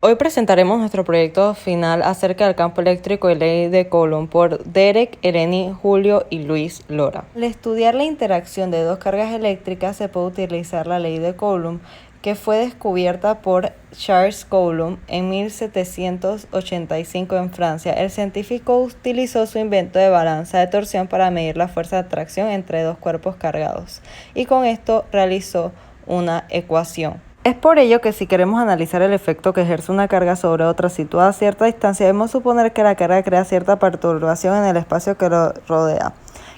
Hoy presentaremos nuestro proyecto final acerca del campo eléctrico y ley de Coulomb por Derek, Eleni, Julio y Luis Lora. Al estudiar la interacción de dos cargas eléctricas se puede utilizar la ley de Coulomb, que fue descubierta por Charles Coulomb en 1785 en Francia. El científico utilizó su invento de balanza de torsión para medir la fuerza de atracción entre dos cuerpos cargados y con esto realizó una ecuación. Es por ello que si queremos analizar el efecto que ejerce una carga sobre otra situada a cierta distancia, debemos suponer que la carga crea cierta perturbación en el espacio que lo rodea,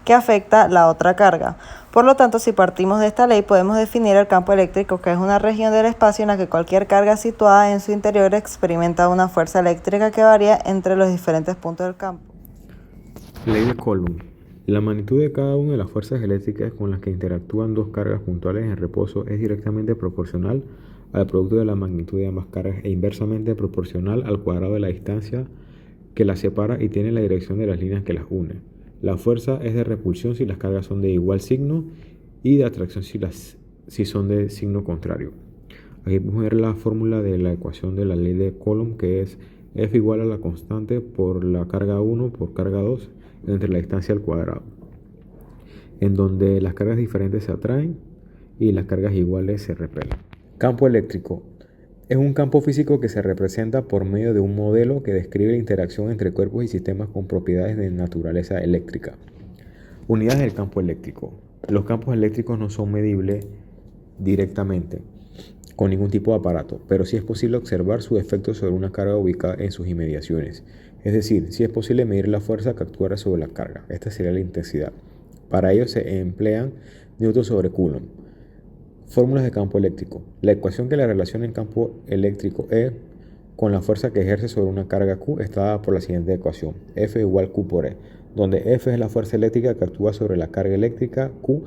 que afecta la otra carga. Por lo tanto, si partimos de esta ley, podemos definir el campo eléctrico, que es una región del espacio en la que cualquier carga situada en su interior experimenta una fuerza eléctrica que varía entre los diferentes puntos del campo. Ley de Coulomb. La magnitud de cada una de las fuerzas eléctricas con las que interactúan dos cargas puntuales en reposo es directamente proporcional al producto de la magnitud de ambas cargas e inversamente proporcional al cuadrado de la distancia que las separa y tiene la dirección de las líneas que las une. La fuerza es de repulsión si las cargas son de igual signo y de atracción si son de signo contrario. Aquí podemos ver la fórmula de la ecuación de la ley de Coulomb, que es F igual a la constante por la carga 1 por carga 2 entre la distancia al cuadrado, en donde las cargas diferentes se atraen y las cargas iguales se repelen. Campo eléctrico. Es un campo físico que se representa por medio de un modelo que describe la interacción entre cuerpos y sistemas con propiedades de naturaleza eléctrica. Unidades del campo eléctrico. Los campos eléctricos no son medibles directamente con ningún tipo de aparato, pero sí es posible observar su efecto sobre una carga ubicada en sus inmediaciones. Es decir, sí es posible medir la fuerza que actúa sobre la carga. Esta sería la intensidad. Para ello se emplean newtons sobre coulomb. Fórmulas de campo eléctrico. La ecuación que la relaciona en campo eléctrico E con la fuerza que ejerce sobre una carga Q está dada por la siguiente ecuación. F igual Q por E, donde F es la fuerza eléctrica que actúa sobre la carga eléctrica Q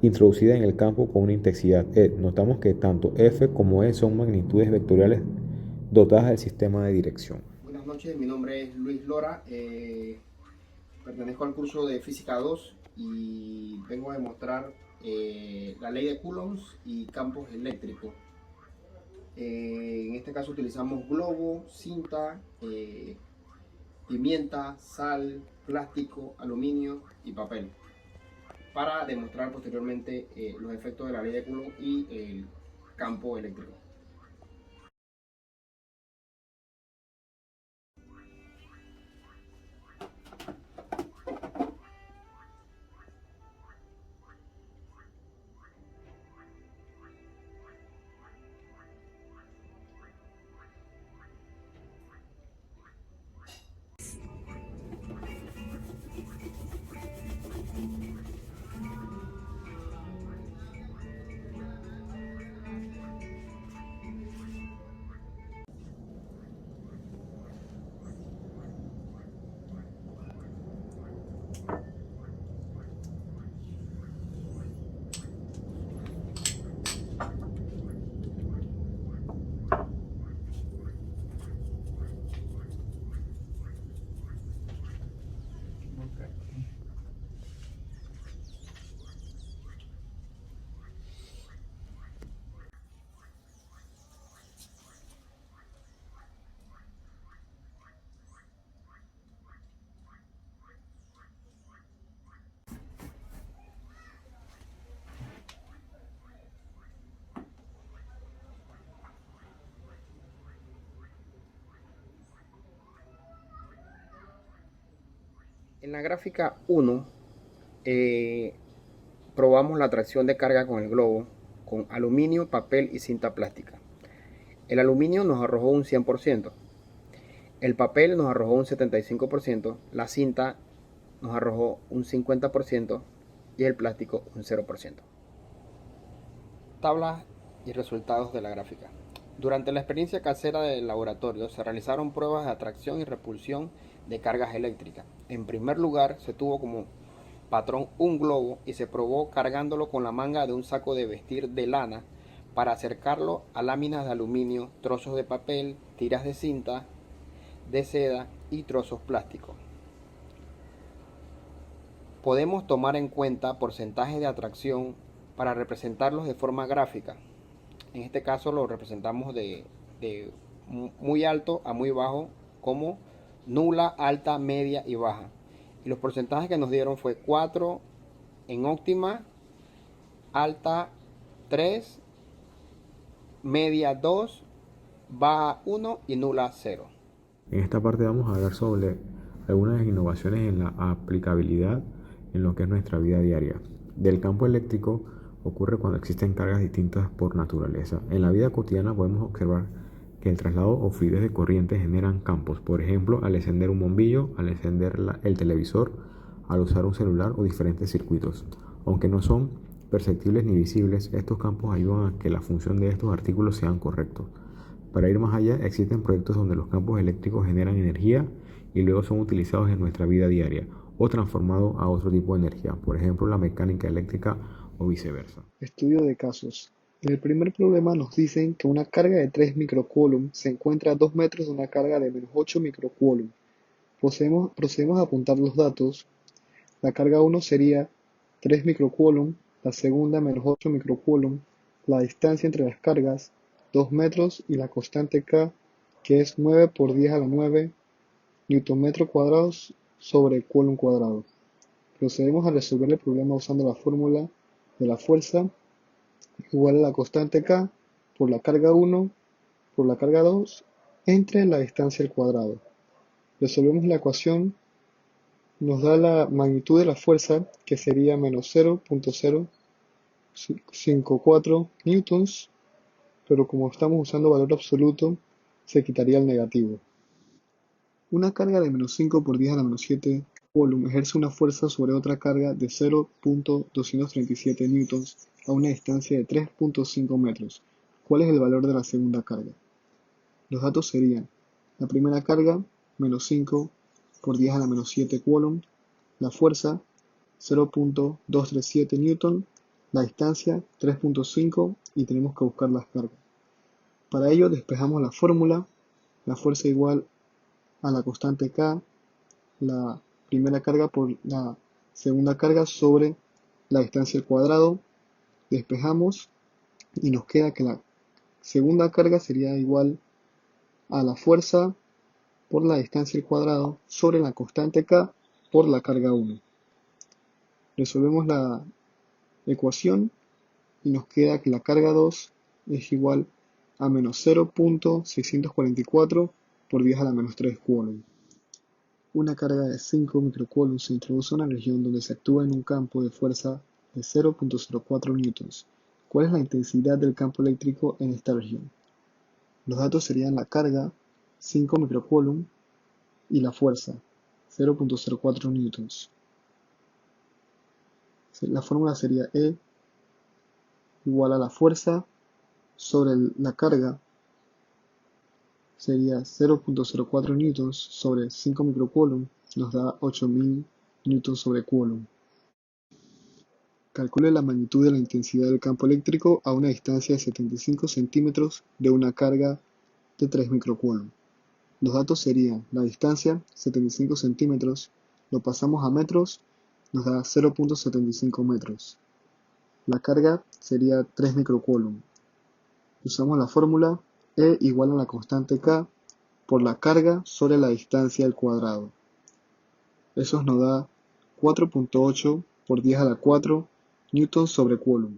introducida en el campo con una intensidad E. Notamos que tanto F como E son magnitudes vectoriales dotadas del sistema de dirección. Buenas noches, mi nombre es Luis Lora, pertenezco al curso de Física 2 y vengo a demostrar la ley de Coulomb y campos eléctricos. En este caso utilizamos globo, cinta, pimienta, sal, plástico, aluminio y papel para demostrar posteriormente los efectos de la ley de Coulomb y el campo eléctrico. En la gráfica 1 probamos la atracción de carga con el globo con aluminio, papel y cinta plástica. El aluminio nos arrojó un 100%, el papel nos arrojó un 75%, la cinta nos arrojó un 50% y el plástico un 0%. Tablas y resultados de la gráfica. Durante la experiencia casera del laboratorio se realizaron pruebas de atracción y repulsión de cargas eléctricas. En primer lugar, se tuvo como patrón un globo y se probó cargándolo con la manga de un saco de vestir de lana para acercarlo a láminas de aluminio, trozos de papel, tiras de cinta, de seda y trozos plásticos. Podemos tomar en cuenta porcentajes de atracción para representarlos de forma gráfica. En este caso lo representamos de muy alto a muy bajo, como nula, alta, media y baja. Y los porcentajes que nos dieron fue 4 en óptima, alta 3, media 2, baja 1 y nula 0. En esta parte vamos a hablar sobre algunas innovaciones en la aplicabilidad en lo que es nuestra vida diaria. Del campo eléctrico ocurre cuando existen cargas distintas por naturaleza. En la vida cotidiana podemos observar que el traslado o fluidez de corriente generan campos, por ejemplo, al encender un bombillo, al encender el televisor, al usar un celular o diferentes circuitos. Aunque no son perceptibles ni visibles, estos campos ayudan a que la función de estos artículos sean correctos. Para ir más allá, existen proyectos donde los campos eléctricos generan energía y luego son utilizados en nuestra vida diaria o transformados a otro tipo de energía, por ejemplo la mecánica eléctrica o viceversa. Estudio de casos. En el primer problema nos dicen que una carga de 3 microcoulomb se encuentra a 2 metros de una carga de menos 8 microcoulomb. Procedemos a apuntar los datos. La carga 1 sería 3 microcoulomb, la segunda menos 8 microcoulomb, la distancia entre las cargas 2 metros y la constante K, que es 9 por 10 a la 9 newton-metro cuadrados sobre coulomb cuadrado. Procedemos a resolver el problema usando la fórmula de la fuerza igual a la constante K por la carga 1 por la carga 2 entre la distancia al cuadrado. Resolvemos la ecuación, nos da la magnitud de la fuerza, que sería menos 0.054 newtons, pero como estamos usando valor absoluto, se quitaría el negativo. Una carga de menos 5 por 10 a la menos 7 coulomb ejerce una fuerza sobre otra carga de 0.237 newtons a una distancia de 3.5 metros. ¿Cuál es el valor de la segunda carga? Los datos serían: la primera carga, menos 5 por 10 a la menos 7 coulomb, la fuerza, 0.237 newton, la distancia, 3.5, y tenemos que buscar las cargas. Para ello despejamos la fórmula, la fuerza igual a la constante K, la primera carga por la segunda carga sobre la distancia al cuadrado. Despejamos y nos queda que la segunda carga sería igual a la fuerza por la distancia al cuadrado sobre la constante K por la carga 1. Resolvemos la ecuación y nos queda que la carga 2 es igual a menos 0.644 por 10 a la menos 3 coulomb. Una carga de 5 microcoulomb se introduce a una región donde se actúa en un campo de fuerza de 0.04 newtons. ¿Cuál es la intensidad del campo eléctrico en esta región? Los datos serían la carga, 5 microcoulomb, y la fuerza, 0.04 newtons. La fórmula sería E igual a la fuerza sobre la carga, sería 0.04 newtons sobre 5 microcoulomb, nos da 8000 newtons sobre coulomb. Calcule la magnitud de la intensidad del campo eléctrico a una distancia de 75 centímetros de una carga de 3 microcoulomb. Los datos serían: la distancia, 75 centímetros, lo pasamos a metros, nos da 0.75 metros. La carga sería 3 microcoulomb. Usamos la fórmula E igual a la constante K por la carga sobre la distancia al cuadrado. Eso nos da 4.8 por 10 a la 4 newtons sobre coulomb.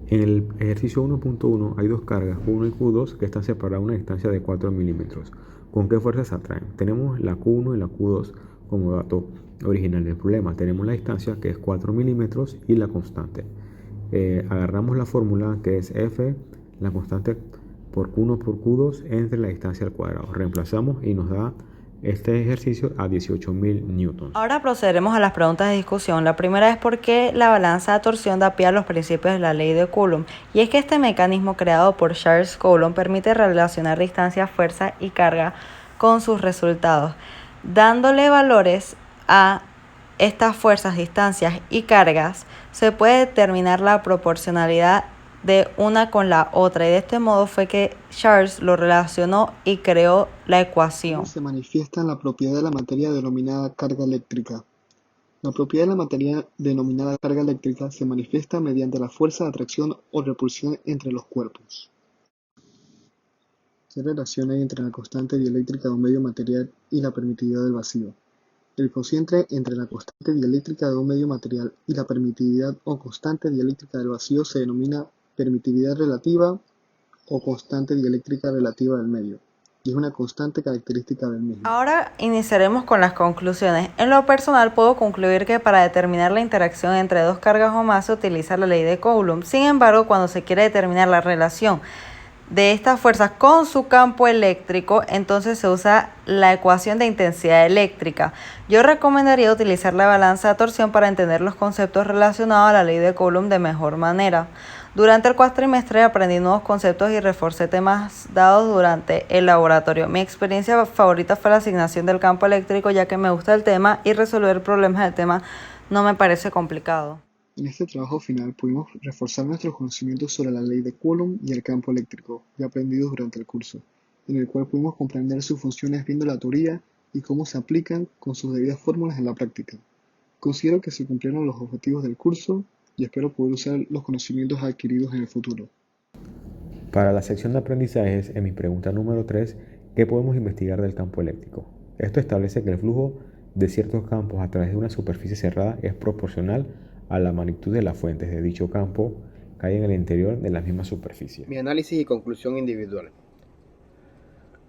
En el ejercicio 1.1 hay dos cargas, Q1 y Q2, que están separadas a una distancia de 4 milímetros. ¿Con qué fuerza se atraen? Tenemos la Q1 y la Q2 como dato original del problema. Tenemos la distancia, que es 4 milímetros, y la constante. Agarramos la fórmula, que es F, la constante por Q1 por Q2 entre la distancia al cuadrado. Reemplazamos y nos da este ejercicio a 18.000 newtons. Ahora procederemos a las preguntas de discusión. La primera es por qué la balanza de torsión da pie a los principios de la ley de Coulomb. Y es que este mecanismo creado por Charles Coulomb permite relacionar distancia, fuerza y carga con sus resultados, dándole valores a estas fuerzas, distancias y cargas. Se puede determinar la proporcionalidad de una con la otra, y de este modo fue que Charles lo relacionó y creó la ecuación. ¿Cómo se manifiesta en la propiedad de la materia denominada carga eléctrica? La propiedad de la materia denominada carga eléctrica se manifiesta mediante la fuerza de atracción o repulsión entre los cuerpos. ¿Qué relación hay entre la constante dieléctrica de un medio material y la permitividad del vacío? El cociente entre la constante dieléctrica de un medio material y la permitividad o constante dieléctrica del vacío se denomina permitividad relativa o constante dieléctrica relativa del medio, y es una constante característica del mismo. Ahora iniciaremos con las conclusiones. En lo personal puedo concluir que para determinar la interacción entre dos cargas o más se utiliza la ley de Coulomb. Sin embargo, cuando se quiere determinar la relación de estas fuerzas con su campo eléctrico, entonces se usa la ecuación de intensidad eléctrica. Yo recomendaría utilizar la balanza de torsión para entender los conceptos relacionados a la ley de Coulomb de mejor manera. Durante el cuatrimestre aprendí nuevos conceptos y reforcé temas dados durante el laboratorio. Mi experiencia favorita fue la asignación del campo eléctrico, ya que me gusta el tema y resolver problemas del tema no me parece complicado. En este trabajo final pudimos reforzar nuestros conocimientos sobre la ley de Coulomb y el campo eléctrico ya aprendidos durante el curso, en el cual pudimos comprender sus funciones viendo la teoría y cómo se aplican con sus debidas fórmulas en la práctica. Considero que se cumplieron los objetivos del curso y espero poder usar los conocimientos adquiridos en el futuro. Para la sección de aprendizajes, en mi pregunta número 3, ¿qué podemos investigar del campo eléctrico? Esto establece que el flujo de ciertos campos a través de una superficie cerrada es proporcional a la magnitud de las fuentes de dicho campo que hay en el interior de la misma superficie. Mi análisis y conclusión individual.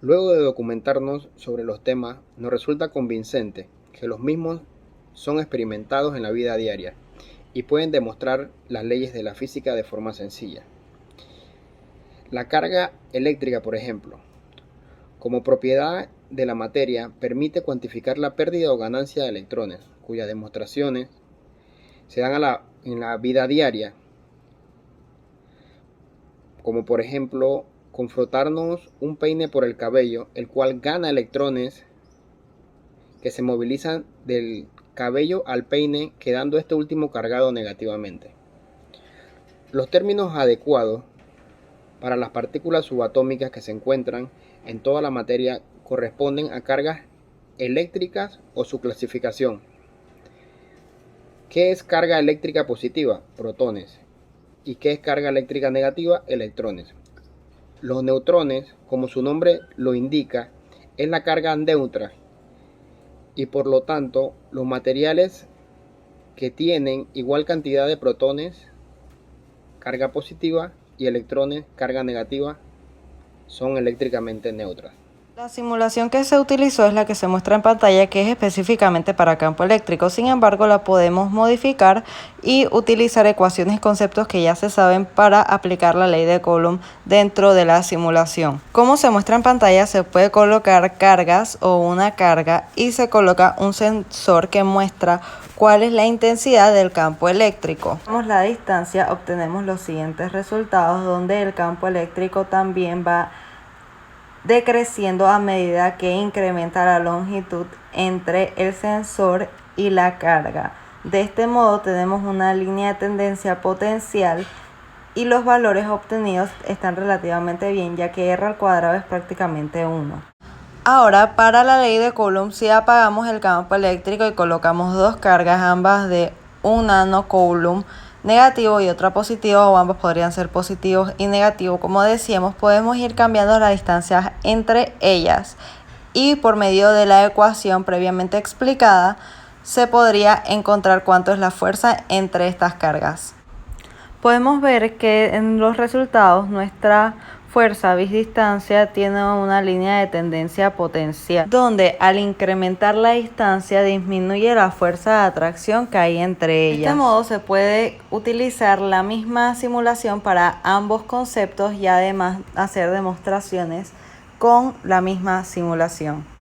Luego de documentarnos sobre los temas, nos resulta convincente que los mismos son experimentados en la vida diaria y pueden demostrar las leyes de la física de forma sencilla. La carga eléctrica, por ejemplo, como propiedad de la materia, permite cuantificar la pérdida o ganancia de electrones, cuyas demostraciones se dan en la vida diaria, como por ejemplo, con frotarnos un peine por el cabello, el cual gana electrones que se movilizan del cabello al peine, quedando este último cargado negativamente. Los términos adecuados para las partículas subatómicas que se encuentran en toda la materia corresponden a cargas eléctricas o su clasificación. ¿Qué es carga eléctrica positiva? Protones. ¿Y qué es carga eléctrica negativa? Electrones. Los neutrones, como su nombre lo indica, es la carga neutra, y por lo tanto los materiales que tienen igual cantidad de protones, carga positiva, y electrones, carga negativa, son eléctricamente neutras. La simulación que se utilizó es la que se muestra en pantalla, que es específicamente para campo eléctrico. Sin embargo, la podemos modificar y utilizar ecuaciones y conceptos que ya se saben para aplicar la ley de Coulomb dentro de la simulación. Como se muestra en pantalla, se puede colocar cargas o una carga y se coloca un sensor que muestra cuál es la intensidad del campo eléctrico. Damos la distancia, obtenemos los siguientes resultados, donde el campo eléctrico también va decreciendo a medida que incrementa la longitud entre el sensor y la carga. De este modo tenemos una línea de tendencia potencial y los valores obtenidos están relativamente bien, ya que R al cuadrado es prácticamente 1. Ahora, para la ley de Coulomb, si apagamos el campo eléctrico y colocamos dos cargas, ambas de 1 nanocoulomb, negativo y otra positiva, o ambos podrían ser positivos y negativos, como decíamos, podemos ir cambiando las distancias entre ellas y por medio de la ecuación previamente explicada se podría encontrar cuánto es la fuerza entre estas cargas. Podemos ver que en los resultados nuestra fuerza distancia tiene una línea de tendencia potencial, donde al incrementar la distancia disminuye la fuerza de atracción que hay entre ellas. De este modo se puede utilizar la misma simulación para ambos conceptos y además hacer demostraciones con la misma simulación.